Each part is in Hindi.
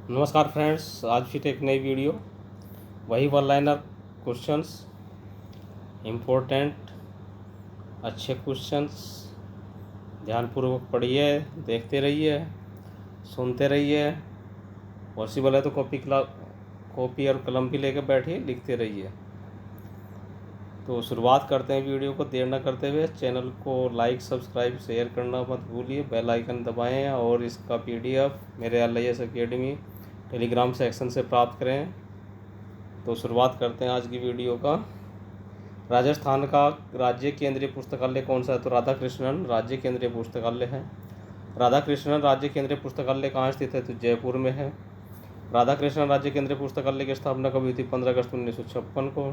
नमस्कार फ्रेंड्स, आज फिर एक नई वीडियो। वही वन लाइनर क्वेश्चंस, इम्पोर्टेंट अच्छे क्वेश्चंस। ध्यानपूर्वक पढ़िए, देखते रहिए, सुनते रहिए। पॉसिबल है तो कॉपी और कलम भी लेकर बैठिए, लिखते रहिए। तो शुरुआत करते हैं वीडियो को देर न करते हुए। चैनल को लाइक, सब्सक्राइब, शेयर करना मत भूलिए। बेल आइकन दबाएं और इसका PDF मेरे LIS अकेडमी टेलीग्राम सेक्शन से प्राप्त करें। तो शुरुआत करते हैं आज की वीडियो का। राजस्थान का राज्य केंद्रीय पुस्तकालय कौन सा है? तो राधा कृष्णन राज्य केंद्रीय पुस्तकालय है। राधा कृष्णन राज्य केंद्रीय पुस्तकालय कहाँ स्थित है? तो जयपुर में है। राधा कृष्णन राज्य केंद्रीय पुस्तकालय की स्थापना कब हुई थी? 15 अगस्त 1956 को।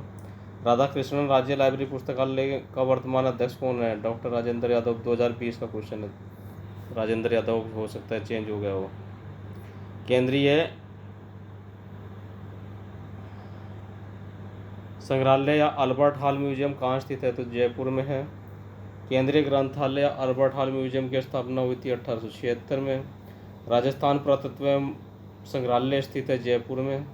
राधा कृष्णन राज्य लाइब्रेरी पुस्तकालय का वर्तमान अध्यक्ष कौन है? डॉक्टर राजेंद्र यादव। 2020 का क्वेश्चन है। राजेंद्र यादव हो सकता है चेंज हो गया हो। केंद्रीय संग्रहालय या अल्बर्ट हॉल म्यूजियम कहाँ स्थित है? तो जयपुर में है। केंद्रीय ग्रंथालय या अल्बर्ट हॉल म्यूजियम की स्थापना हुई थी 1876 में। राजस्थान पुरातत्व संग्रहालय स्थित है जयपुर में।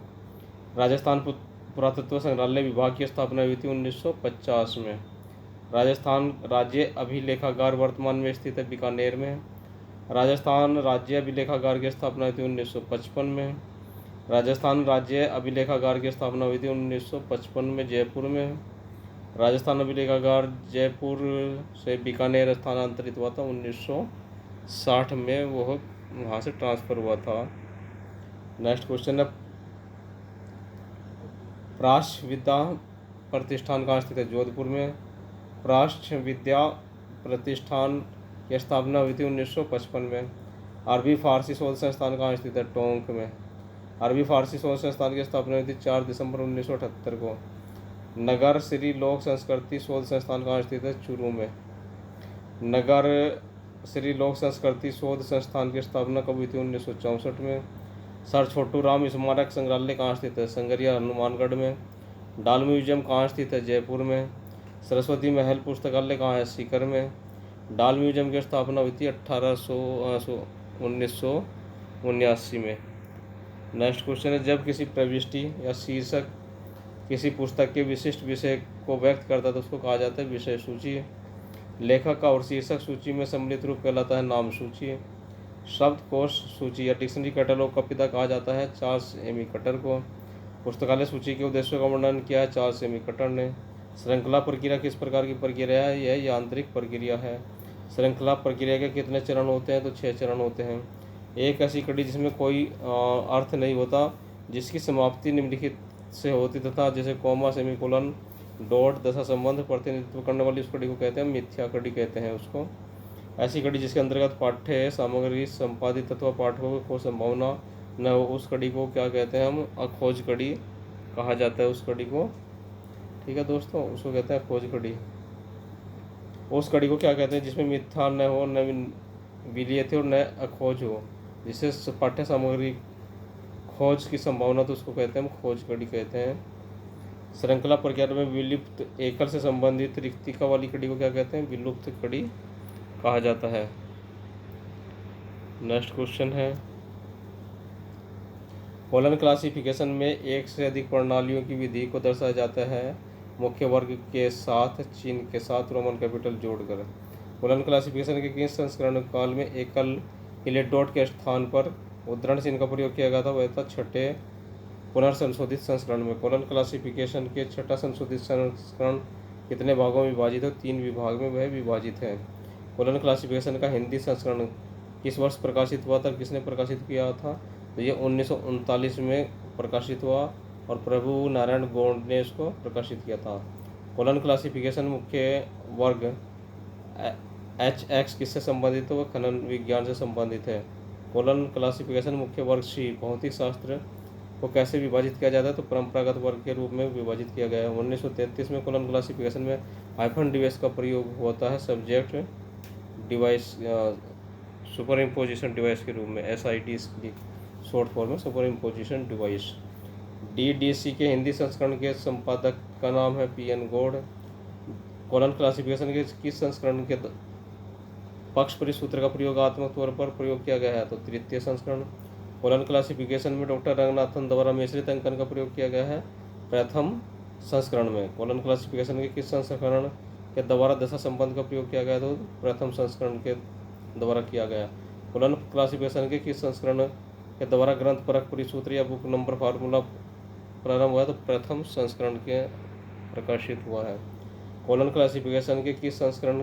राजस्थान पुरातत्व संग्रहालय विभाग की स्थापना हुई थी 1950 में। राजस्थान राज्य अभिलेखागार वर्तमान में स्थित है बीकानेर में। राजस्थान राज्य अभिलेखागार की स्थापना हुई थी 1955 में। राजस्थान राज्य अभिलेखागार की स्थापना हुई थी 1955 में जयपुर में। राजस्थान अभिलेखागार जयपुर से बीकानेर स्थानांतरित हुआ था 1960 में, वह वहाँ से ट्रांसफ़र हुआ था। नेक्स्ट क्वेश्चन है, प्राच्य विद्या प्रतिष्ठान कहाँ स्थित है? जोधपुर में। प्राच्य विद्या प्रतिष्ठान की स्थापना हुई थी 1955 में। अरबी फारसी शोध संस्थान कहाँ स्थित है? टोंक में। अरबी फारसी शोध संस्थान की स्थापना हुई थी 4 दिसंबर 1978 को। नगर श्री लोक संस्कृति शोध संस्थान कहाँ स्थित है? चूरू में। नगर श्री लोक संस्कृति शोध संस्थान की स्थापना कब हुई थी? 1964 में। सर छोटू राम स्मारक संग्रहालय कहाँ स्थित है? संगरिया हनुमानगढ़ में। डाल म्यूजियम कहाँ स्थित है? जयपुर में। सरस्वती महल पुस्तकालय कहाँ है? सीकर में। डाल म्यूजियम की स्थापना हुई थी 1979 में। नेक्स्ट क्वेश्चन है, जब किसी प्रविष्टि या शीर्षक किसी पुस्तक के विशिष्ट विषय को व्यक्त करता है तो उसको कहा जाता है विषय सूची। लेखक का और शीर्षक सूची में सम्मिलित रूप कहलाता है नाम सूची। शब्दकोश सूची या डिक्शनरी कैटलॉग का पिता कहा जाता है चार्ल्स एमी कटर को। पुस्तकालय सूची के उद्देश्यों का वर्णन किया है चार्ल्स एमी कटर ने। श्रृंखला प्रक्रिया किस प्रकार की प्रक्रिया है? यह यांत्रिक प्रक्रिया है। श्रृंखला प्रक्रिया के कितने चरण होते हैं? तो 6 चरण होते हैं। एक ऐसी कड़ी जिसमें कोई अर्थ नहीं होता, जिसकी समाप्ति निम्नलिखित से होती तथा जैसे कॉमा, सेमीकोलन, डॉट, दशा संबंध प्रतिनिधित्व करने वाली उस कड़ी को कहते हैं मिथ्या कड़ी कहते हैं उसको। ऐसी कड़ी जिसके अंतर्गत पाठ्य सामग्री संपादित अथवा पाठकों को संभावना न हो, उस कड़ी को क्या कहते हैं? हम अखोज कड़ी कहा जाता है उस कड़ी को। ठीक है दोस्तों, उसको कहते हैं खोज कड़ी। उस कड़ी को क्या कहते हैं? जिसमें मिथ्या न हो, न विलीय थे और न अखोज हो, जिससे पाठ्य सामग्री खोज की संभावना, तो उसको कहते हैं हम खोज कड़ी कहते हैं। श्रृंखला प्रक्रिया में विलुप्त एकल से संबंधित रिक्तिका वाली कड़ी को क्या कहते हैं? विलुप्त कड़ी कहा जाता है। नेक्स्ट क्वेश्चन है, कोलन क्लासिफिकेशन में एक से अधिक प्रणालियों की विधि को दर्शाया जाता है मुख्य वर्ग के साथ, चिन्ह के साथ, रोमन कैपिटल जोड़कर। कोलन क्लासिफिकेशन के किस संस्करण काल में एकल के डॉट के स्थान पर उद्धरण चिन्ह का प्रयोग किया गया था? वह था 6ठे पुनर्संशोधित संस्करण में। कोलन क्लासिफिकेशन के 6ठा संशोधित संस्करण कितने भागों में विभाजित है? 3 विभाग में वह विभाजित है। कोलन क्लासिफिकेशन का हिंदी संस्करण किस वर्ष प्रकाशित हुआ था? किसने प्रकाशित किया था? तो ये 1939 में प्रकाशित हुआ और प्रभु नारायण गौड़ ने इसको प्रकाशित किया था। कोलन क्लासिफिकेशन मुख्य वर्ग HX किससे संबंधित है? वह खनन विज्ञान से संबंधित है। कोलन क्लासिफिकेशन मुख्य वर्ग C भौतिक शास्त्र को कैसे विभाजित किया जाता है? तो परंपरागत वर्ग के रूप में विभाजित किया गया है। 1933 में कोलन क्लासिफिकेशन में हाइफन डिवाइस का प्रयोग होता है subject device super imposition device के रूप में, SID की शॉर्ट फॉर्म में सुपर इम्पोजिशन डिवाइस। DDC के हिंदी संस्करण के संपादक का नाम है PN गौड़। कोलन क्लासिफिकेशन के किस संस्करण के पक्ष परिसूत्र का प्रयोगात्मक तौर पर प्रयोग किया गया है? तो तृतीय संस्करण। कोलन क्लासिफिकेशन में डॉक्टर रंगनाथन द्वारा मिश्रित अंकन का प्रयोग किया गया है प्रथम संस्करण में। कोलन क्लासिफिकेशन के किस संस्करण के द्वारा दशा संबंध का प्रयोग किया गया? तो प्रथम संस्करण के द्वारा किया गया। कोलन क्लासिफिकेशन के किस संस्करण के द्वारा ग्रंथ परक परिसूत्र या बुक नंबर फार्मूला प्रारंभ हुआ? तो प्रथम संस्करण के प्रकाशित हुआ है। कोलन क्लासिफिकेशन के किस संस्करण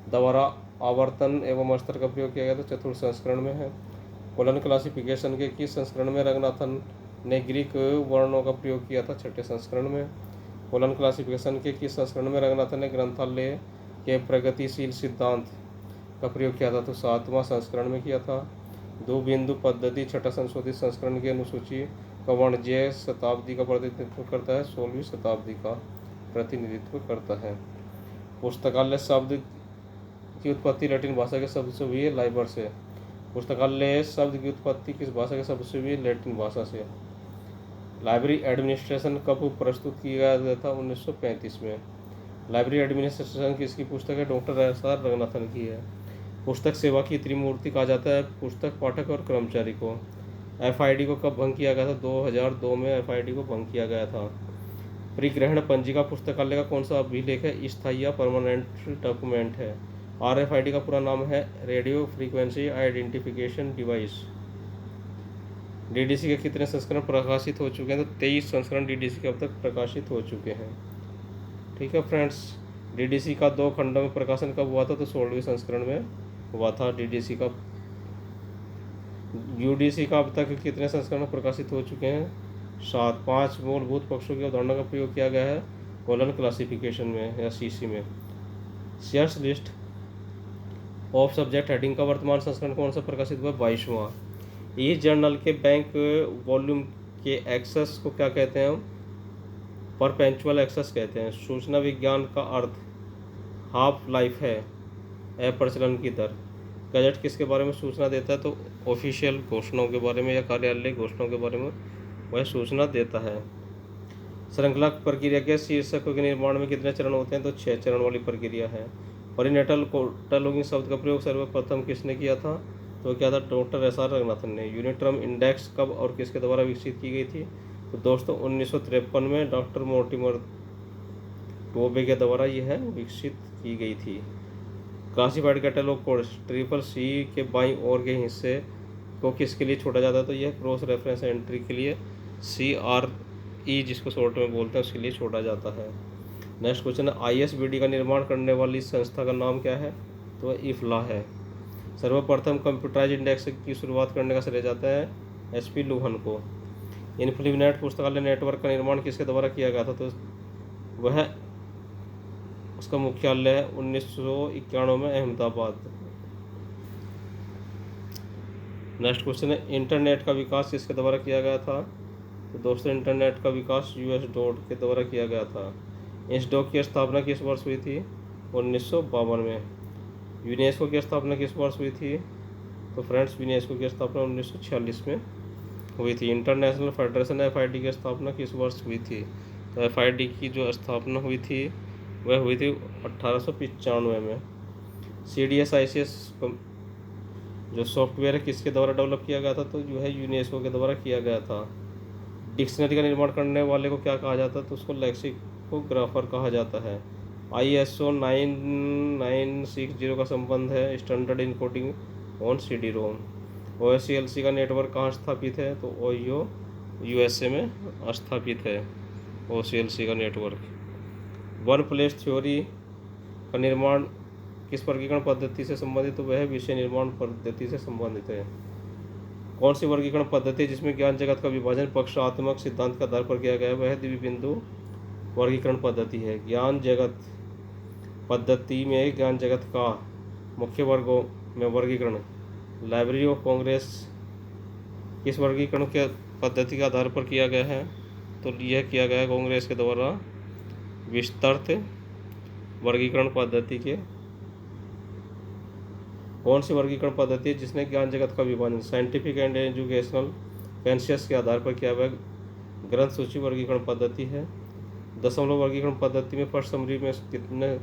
द्वारा आवर्तन एवं स्तर का प्रयोग किया गया? तो चतुर्थ संस्करण में है। कोलन क्लासिफिकेशन के किस संस्करण में रंगनाथन ने ग्रीक वर्णों का प्रयोग किया था? छठे संस्करण में। कोलन क्लासिफिकेशन के किस संस्करण में रंगनाथन ने ग्रंथालय के प्रगतिशील सिद्धांत का प्रयोग किया था? तो सातवां संस्करण में किया था। दो बिंदु पद्धति छठा संशोधित संस्करण की अनुसूची का वाणिज्य शताब्दी का प्रतिनिधित्व करता है, 16वीं शताब्दी का प्रतिनिधित्व करता है। पुस्तकालय शब्द की उत्पत्ति लैटिन भाषा के शब्द से हुई है, लाइबर से। पुस्तकालय शब्द की उत्पत्ति किस भाषा के शब्द से हुई है? लैटिन भाषा से। लाइब्रेरी एडमिनिस्ट्रेशन कब प्रस्तुत किया गया था? 1935 में। लाइब्रेरी एडमिनिस्ट्रेशन किसकी पुस्तक है? Doctor SR. रंगनाथन की है। पुस्तक सेवा की त्रिमूर्ति कहा जाता है पुस्तक, पाठक और कर्मचारी को। एफआईडी को कब भंग किया गया था? 2002 में एफआईडी को भंग किया गया था। परिग्रहण पंजिका पुस्तकालय का कौन सा अभिलेख है? स्थायी या परमानेंट डॉक्यूमेंट है। आरएफआईडी का पूरा नाम है radio frequency identification device. DDC के कितने संस्करण प्रकाशित हो चुके हैं? तो 23 संस्करण डीडीसी के अब तक प्रकाशित हो चुके हैं। ठीक है फ्रेंड्स, डीडीसी का 2 खंडों में प्रकाशन कब हुआ था? तो 16वीं संस्करण में हुआ था डीडीसी का। यूडीसी का अब तक कितने संस्करण प्रकाशित हो चुके हैं? 7। 5 मूलभूत पक्षों की अवधारणा का प्रयोग किया गया है कोलन क्लासिफिकेशन में या सीसी में। Shares list of subject heading का वर्तमान संस्करण कौन सा प्रकाशित हुआ? 22वां। इस जर्नल के बैंक वॉल्यूम के एक्सेस को क्या कहते हैं? हम परपेंचुअल एक्सेस कहते हैं। सूचना विज्ञान का अर्थ हाफ लाइफ है, प्रचलन की दर। गजट किसके बारे में सूचना देता है? तो ऑफिशियल घोषणाओं के बारे में या कार्यालय घोषणाओं के बारे में वह सूचना देता है। श्रृंखला प्रक्रिया के शीर्षकों के निर्माण में कितने चरण होते हैं? तो 6 चरण वाली प्रक्रिया है। परिनेटल कैटलॉगिंग शब्द का प्रयोग सर्वप्रथम किसने किया था? तो क्या था? Doctor SR. रंगनाथन ने। यूनिट्रम इंडेक्स कब और किसके द्वारा विकसित की गई थी? तो दोस्तों 1953 में डॉक्टर मोर्टिमर टोबे के द्वारा यह विकसित की गई थी। क्लासिफाइड कैटलॉग कोड CCC के बाईं ओर के हिस्से को किसके लिए छोड़ा जाता है? तो यह क्रॉस रेफरेंस एंट्री के लिए CRE जिसको शॉर्ट में बोलते हैं उसके लिए छोड़ा जाता है। नेक्स्ट क्वेश्चन है ISBD का निर्माण करने वाली संस्था का नाम क्या है? तो इफ्ला है। सर्वप्रथम कंप्यूटराइज इंडेक्स की शुरुआत करने का श्रेय जाता है SP लूहन को। इन्फिनिनेट पुस्तकालय नेटवर्क का निर्माण किसके द्वारा किया गया था? तो वह उसका मुख्यालय है 1991 में अहमदाबाद। नेक्स्ट क्वेश्चन है इंटरनेट का विकास किसके द्वारा किया गया था? तो दोस्तों इंटरनेट का विकास US डॉट के द्वारा किया गया था। इंसडॉक की स्थापना किस वर्ष हुई थी? 1952 में। यूनेस्को की स्थापना किस वर्ष हुई थी? तो फ्रेंड्स यूनेस्को की स्थापना 1946 में हुई थी। इंटरनेशनल फेडरेशन FID की स्थापना किस वर्ष हुई थी? तो FID की जो स्थापना हुई थी वह हुई थी 1895 में। CDS-ICS जो सॉफ्टवेयर है किसके द्वारा डेवलप किया गया था? तो जो है यूनेस्को के द्वारा किया गया था। डिक्शनरी का निर्माण करने वाले को क्या कहा जाता है? तो उसको लेक्सिकोग्राफर कहा जाता है। ISO 9960 का संबंध है standard encoding on CD-ROM। OSCLC का नेटवर्क कहाँ स्थापित है? तो ओहियो USA में स्थापित है OSCLC का नेटवर्क। वन प्लेस थ्योरी का निर्माण किस वर्गीकरण पद्धति से संबंधित? तो वह विषय निर्माण पद्धति से संबंधित है। कौन सी वर्गीकरण पद्धति है जिसमें ज्ञान जगत का विभाजन पक्षात्मक सिद्धांत के आधार पर किया गया है? वह द्विबिंदु वर्गीकरण पद्धति है। ज्ञान जगत पद्धति में ज्ञान जगत का मुख्य वर्गों में वर्गीकरण लाइब्रेरी ऑफ कांग्रेस किस वर्गीकरण के पद्धति के आधार पर किया गया है? तो यह किया गया है कांग्रेस के द्वारा विस्तृत वर्गीकरण पद्धति के। कौन सी वर्गीकरण पद्धति है जिसने ज्ञान जगत का विभाजन साइंटिफिक एंड एजुकेशनल कॉन्शियस के आधार पर किया हुआ? ग्रंथ सूची वर्गीकरण पद्धति है। दशमलव वर्गीकरण पद्धति में फर्स्ट समरी में कितने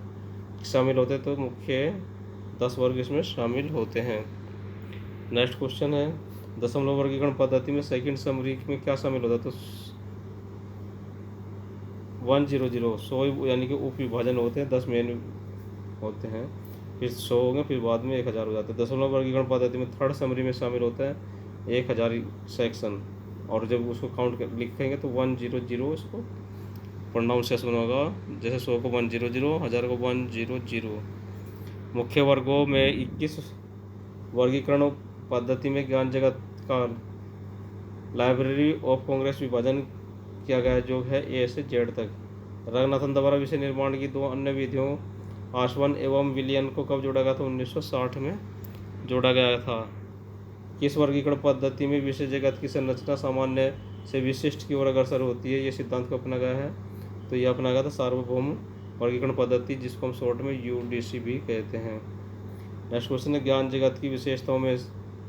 शामिल होते हैं? तो मुख्य 10 वर्ग इसमें शामिल होते हैं। नेक्स्ट क्वेश्चन है दशमलव वर्गीकरण पद्धति में सेकंड समरी में क्या शामिल होता है? तो 100 100 यानी कि उप विभाजन होते हैं, 10 मेन होते हैं, फिर 100 हो गए, फिर बाद में 1000 हो जाते हैं। दशमलव वर्गीकरण पद्धति में थर्ड समरी में शामिल होता है 1000 सेक्शन, और जब उसको काउंट कर लिखेंगे तो 100 उसको प्रोनाउंसिएशन होगा, जैसे 100 को 100, 1000 को 100। मुख्य वर्गों में 21 वर्गीकरण पद्धति में ज्ञान जगत का लाइब्रेरी ऑफ कांग्रेस विभाजन किया गया जो है ए से जेड तक। रंगनाथन द्वारा विषय निर्माण की 2 अन्य विधियों आसवन एवं विलियन को कब जोड़ा गया था? 1960 में जोड़ा गया था। किस वर्गीकरण पद्धति में विषय जगत की संरचना सामान्य से विशिष्ट की ओर अग्रसर होती है? ये सिद्धांत को अपना गया है, तो यह अपना गया था सार्वभौम वर्गीकरण पद्धति, जिसको हम शॉर्ट में यूडीसी भी कहते हैं। नेक्स्ट क्वेश्चन है, ज्ञान जगत की विशेषताओं में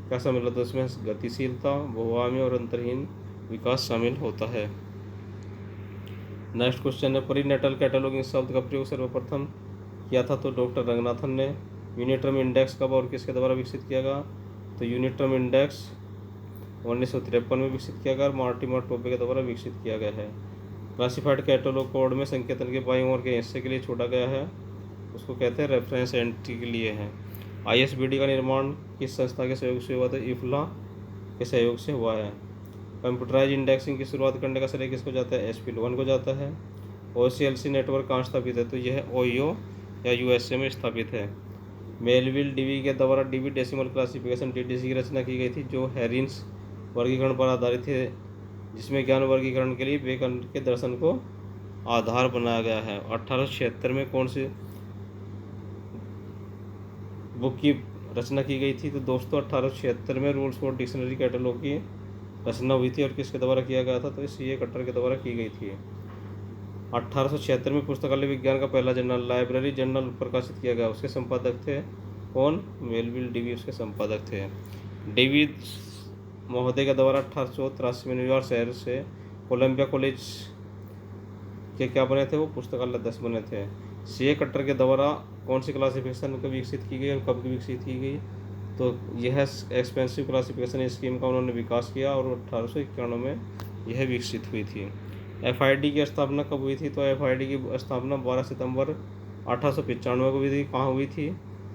क्या शामिल होता है? उसमें गतिशीलता, बहुआयामी और अंतरहीन विकास शामिल होता है। नेक्स्ट क्वेश्चन है, प्रीनेटल कैटलॉगिंग शब्द का प्रयोग सर्वप्रथम किया था? तो डॉक्टर रंगनाथन ने। यूनिटर्म इंडेक्स कब और किसके द्वारा विकसित किया गया? तो यूनिटर्म इंडेक्स 1953 में विकसित किया गया और मार्टिमर टोपे के द्वारा विकसित किया गया है। क्लासिफाइड कैटलॉग कोड में संकेतन के बाईं ओर के हिस्से के लिए छोड़ा गया है, उसको कहते हैं रेफरेंस एंट्री के लिए है। ISBD का निर्माण किस संस्था के सहयोग से हुआ था? इफ्ला के सहयोग से हुआ है। कंप्यूटराइज इंडेक्सिंग की शुरुआत करने का श्रेय किसको जाता है? SPL1 को जाता है। OCLC नेटवर्क कहाँ स्थापित है? तो यह ओयो या USA में स्थापित है। मेलविल डीवी के द्वारा डीवी डेसिमल क्लासिफिकेशन DDC की रचना की गई थी, जो हैरिन्स वर्गीकरण पर आधारित है, जिसमें ज्ञान वर्गीकरण के लिए बेकन के दर्शन को आधार बनाया गया है। 1876 में कौन सी बुक की रचना की गई थी? तो दोस्तों 1876 में रूल्स फॉर डिक्शनरी कैटलॉग की रचना हुई थी, और किसके द्वारा किया गया था? तो CA कट्टर के द्वारा की गई थी। 1876 में पुस्तकालय विज्ञान का पहला जर्नल लाइब्रेरी जर्नल प्रकाशित किया गया, उसके संपादक थे कौन? मेलविल डीवी उसके संपादक थे। डीवी महोदय के द्वारा 1883 में न्यूयॉर्क शहर से कोलंबिया कॉलेज के क्या बने थे? वो पुस्तकालय अध्यक्ष बने थे। CA कट्टर के द्वारा कौन सी क्लासिफिकेशन को विकसित की गई और कब की विकसित की गई? तो यह एक्सपेंसिव क्लासिफिकेशन स्कीम का उन्होंने विकास किया और 1891 में यह विकसित हुई थी। FID की स्थापना कब हुई थी? तो FID की स्थापना 12 सितंबर 1895 को हुई थी। कहाँ हुई थी?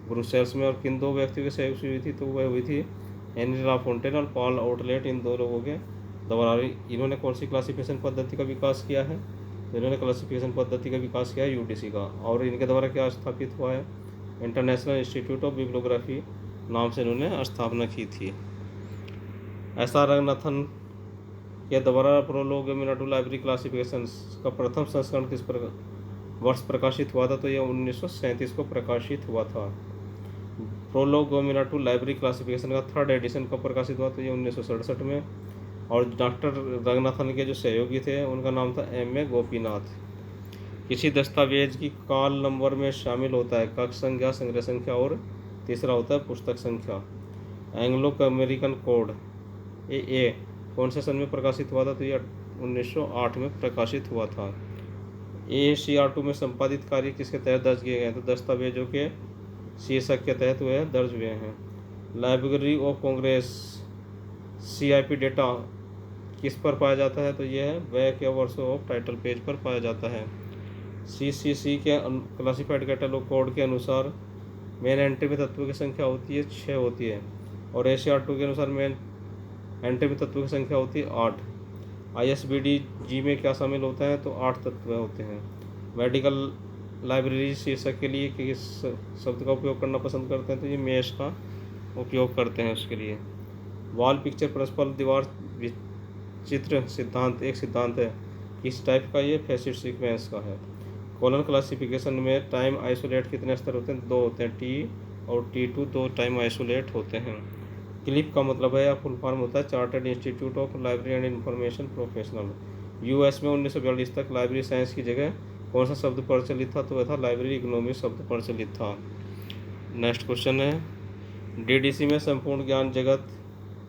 ब्रुसेल्स में। और किन 2 व्यक्तियों के सहयोग से हुई थी? तो वह हुई थी हेनरी लाफोंटेन और पॉल आउटलेट, इन 2 लोगों के द्वारा। इन्होंने कौन सी क्लासिफिकेशन पद्धति का विकास किया है? इन्होंने क्लासिफिकेशन पद्धति का विकास किया है UDC का। और इनके द्वारा क्या स्थापित हुआ है? इंटरनेशनल इंस्टीट्यूट ऑफ बिब्लियोग्राफी नाम से इन्होंने स्थापना की थी। SR रंगनाथन के द्वारा प्रोलोगोमिनाटू लाइब्रेरी क्लासिफिकेशन का प्रथम संस्करण किस वर्ष प्रकाशित हुआ था? तो यह 1937 को प्रकाशित हुआ था। प्रोलोगोमिनाटू लाइब्रेरी क्लासिफिकेशन का 3rd एडिशन कब प्रकाशित हुआ? तो ये 1967 में। और डॉक्टर रंगनाथन के जो सहयोगी थे उनका नाम था MA गोपीनाथ। किसी दस्तावेज की काल नंबर में शामिल होता है कक्ष संख्या, संग्रह संख्या और तीसरा होता है पुस्तक संख्या। एंग्लो अमेरिकन कोड AA कौन से सन में प्रकाशित हुआ था? तो यह 1908 में प्रकाशित हुआ था। AACR2 में संपादित कार्य किसके तहत दर्ज किए गए हैं? तो दस्तावेजों के शीर्षक के तहत वह दर्ज हुए हैं। Library of Congress CIP data किस पर पाया जाता है? तो यह बैक या वर्सो ऑफ टाइटल पेज पर पाया जाता है। CCC के क्लासिफाइड कैटलॉग कोड के अनुसार मेन एंट्री में तत्वों की संख्या होती है 6 होती है, और ACR2 के अनुसार मेन एंट्री में तत्वों की संख्या होती है 8। ISBD G में क्या शामिल होता है? तो 8 तत्व होते हैं। मेडिकल लाइब्रेरी शीर्षक के लिए किस शब्द का उपयोग करना पसंद करते हैं? तो ये मेश का उपयोग करते हैं उसके लिए। वॉल पिक्चर परस्पर दीवार चित्र सिद्धांत एक सिद्धांत है, किस टाइप का? ये फैसिड सीक्वेंस का है। कॉलन क्लासिफिकेशन में टाइम आइसोलेट कितने स्तर होते हैं? 2 होते हैं, T और T2 2 टाइम आइसोलेट होते हैं। क्लिप का मतलब है या फुल फॉर्म होता है chartered institute of library and information professional. US में 1942 तक लाइब्रेरी साइंस की जगह कौन सा शब्द प्रचलित था? तो वह था लाइब्रेरी इकोनॉमी शब्द प्रचलित था। नेक्स्ट क्वेश्चन है, DDC में संपूर्ण ज्ञान जगत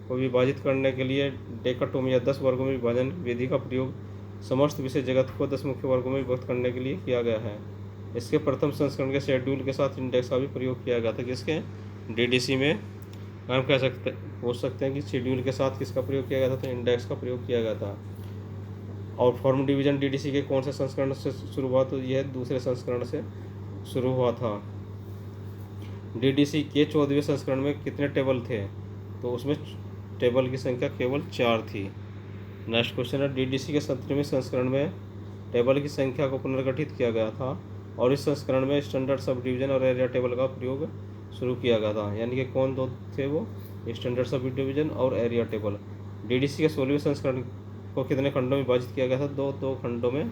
को विभाजित करने के लिए डेकाटोमी या 10 वर्गों में विभाजन विधि का प्रयोग समस्त विषय जगत को 10 मुख्य वर्गों में विभक्त करने के लिए किया गया है। इसके प्रथम संस्करण के शेड्यूल के साथ इंडेक्स का भी प्रयोग किया गया था। किसके? DDC में हम कह सकते पूछ सकते हैं कि शेड्यूल के साथ किसका प्रयोग किया गया था, तो इंडेक्स का प्रयोग किया गया था। और फॉर्म डिवीजन डीडीसी के कौन से संस्करण से शुरू हुआ, तो यह दूसरे संस्करण से शुरू हुआ था। डीडीसी के 14वें संस्करण में कितने टेबल थे, तो उसमें टेबल की संख्या केवल 4 थी। नेक्स्ट क्वेश्चन है, डीडीसी के 17वें संस्करण में टेबल की संख्या को पुनर्गठित किया गया था और इस संस्करण में स्टैंडर्ड सब डिवीजन और एरिया टेबल का प्रयोग शुरू किया गया था। यानी कि कौन दो थे वो, स्टैंडर्ड सब डिवीजन और एरिया टेबल। डीडीसी के 16वें संस्करण को कितने खंडों में विभाजित किया गया था, दो खंडों में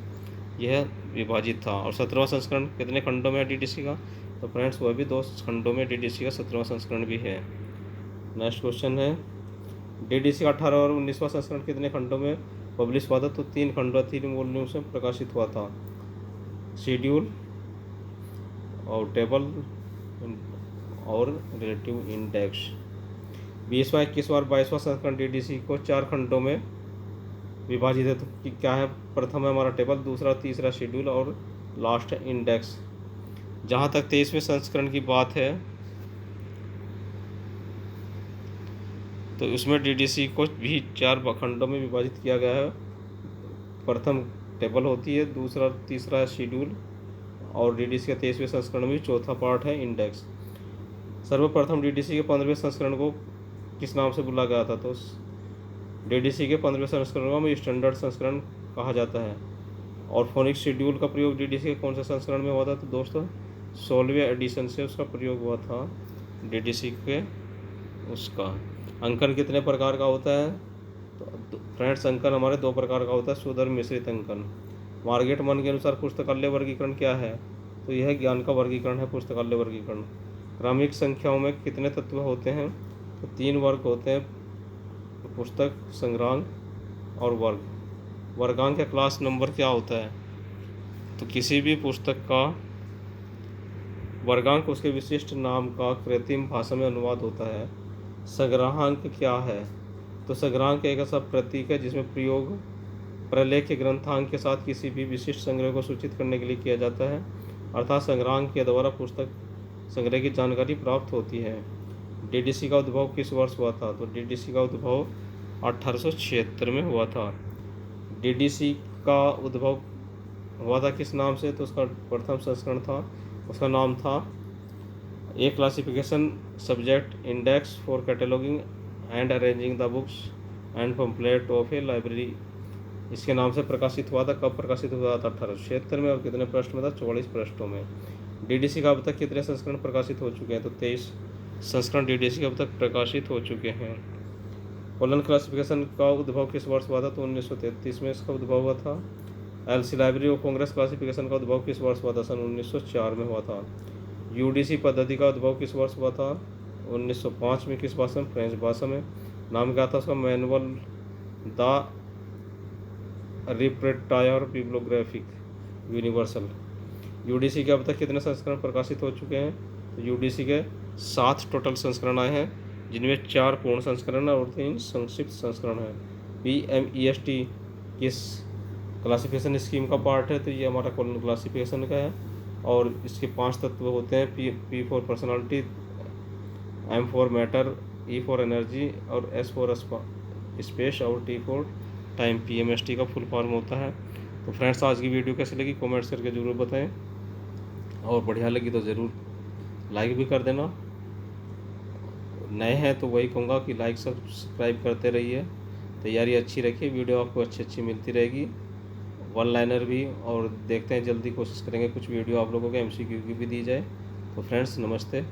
यह विभाजित था। और 17वां संस्करण कितने खंडों में है डीडीसी का, तो फ्रेंड्स वह भी 2 खंडों में डीडीसी का 17वां संस्करण भी है। नेक्स्ट क्वेश्चन है, डीडीसी का 18 और 19वां संस्करण कितने खंडों में पब्लिश हुआ था, तो 3 खंडों 3 वॉल्यूम्स में प्रकाशित हुआ था। शेड्यूल और टेबल और रिलेटिव इंडेक्स। 20वां 21वां और 22वां संस्करण डीडीसी को 4 खंडों में विभाजित है, तो क्या है, प्रथम है हमारा टेबल, दूसरा तीसरा शेड्यूल और लास्ट है इंडेक्स। जहाँ तक 23वें संस्करण की बात है, तो उसमें डीडीसी को भी 4 खंडों में विभाजित किया गया है। प्रथम टेबल होती है, दूसरा तीसरा शेड्यूल और डीडीसी के 23वें संस्करण में चौथा पार्ट है इंडेक्स। सर्वप्रथम डीडीसी के 15वें संस्करण को किस नाम से बुलाया गया था, तो डीडीसी के 15वें संस्करण को स्टैंडर्ड संस्करण कहा जाता है। और फोनिक शेड्यूल का प्रयोग डीडीसी के कौन से संस्करण में हुआ था, तो दोस्तों 16वें एडिशन से उसका प्रयोग हुआ था डीडीसी के उसका। अंकन कितने प्रकार का होता है, तो फ्रेंड्स अंकन हमारे 2 प्रकार का होता है, शुद्ध और मिश्रित अंकन। मार्गेट मन के अनुसार पुस्तकालय वर्गीकरण क्या है, तो यह ज्ञान का वर्गीकरण है, पुस्तकालय वर्गीकरण। क्रमिक संख्याओं में कितने तत्व होते हैं, तो 3 वर्ग होते हैं, पुस्तक, संग्रहांक और वर्ग। वर्गांक का क्लास नंबर क्या होता है, तो किसी भी पुस्तक का वर्गांक उसके विशिष्ट नाम का कृत्रिम भाषा में अनुवाद होता है। संग्रहांक क्या है, तो संग्रहांक एक ऐसा प्रतीक है जिसमें प्रयोग प्रलेख्य ग्रंथांक के साथ किसी भी विशिष्ट संग्रह को सूचित करने के लिए किया जाता है, अर्थात संग्रहांक के द्वारा पुस्तक संग्रह की जानकारी प्राप्त होती है। डीडीसी का उद्भव किस वर्ष हुआ था, तो डीडीसी का उद्भव 1876 में हुआ था। डीडीसी का उद्भव हुआ था किस नाम से, तो उसका प्रथम संस्करण था, उसका नाम था a classification subject index for cataloguing and arranging the books and pamphlet of a library. इसके नाम से प्रकाशित हुआ था। कब प्रकाशित हुआ था, 1876 में। और कितने पृष्ठ में था, 44 पृष्ठों में। डीडीसी का अब तक कितने संस्करण प्रकाशित हो चुके हैं, तो 23 संस्करण डीडीसी के अब तक प्रकाशित हो चुके हैं। कोलन क्लासिफिकेशन का उद्भव किस वर्ष हुआ था, तो 1933 में इसका उद्भव हुआ था। LC library of Congress classification का उद्भव किस वर्ष हुआ था, सन 1904 में हुआ था। यूडीसी पद्धति का उद्भव किस वर्ष हुआ था, 1905 में। किस भाषा में, फ्रेंच भाषा में। नाम क्या था उसका, manual the repertoire bibliographic universal. UDC के अब तक कितने संस्करण प्रकाशित हो चुके हैं, तो यूडीसी के 7 टोटल संस्करण आए हैं, जिनमें 4 पूर्ण संस्करण और 3 संक्षिप्त संस्करण हैं। PMEST किस क्लासिफिकेशन स्कीम का पार्ट है, तो ये हमारा कोलन क्लासिफिकेशन का है। और इसके 5 तत्व होते हैं, P for personality, M for matter, E for energy और S फॉर स्पेस और T फॉर टाइम। PMST का फुल फॉर्म होता है। तो फ्रेंड्स आज की वीडियो कैसी लगी कमेंट्स करके ज़रूर बताएं, और बढ़िया लगी तो ज़रूर लाइक भी कर देना। नए हैं तो वही कहूँगा कि लाइक सब्सक्राइब करते रहिए, तैयारी अच्छी रखिए, वीडियो आपको अच्छी मिलती रहेगी, वन लाइनर भी। और देखते हैं जल्दी कोशिश करेंगे कुछ वीडियो आप लोगों के MCQ की भी दी जाए। तो फ्रेंड्स नमस्ते।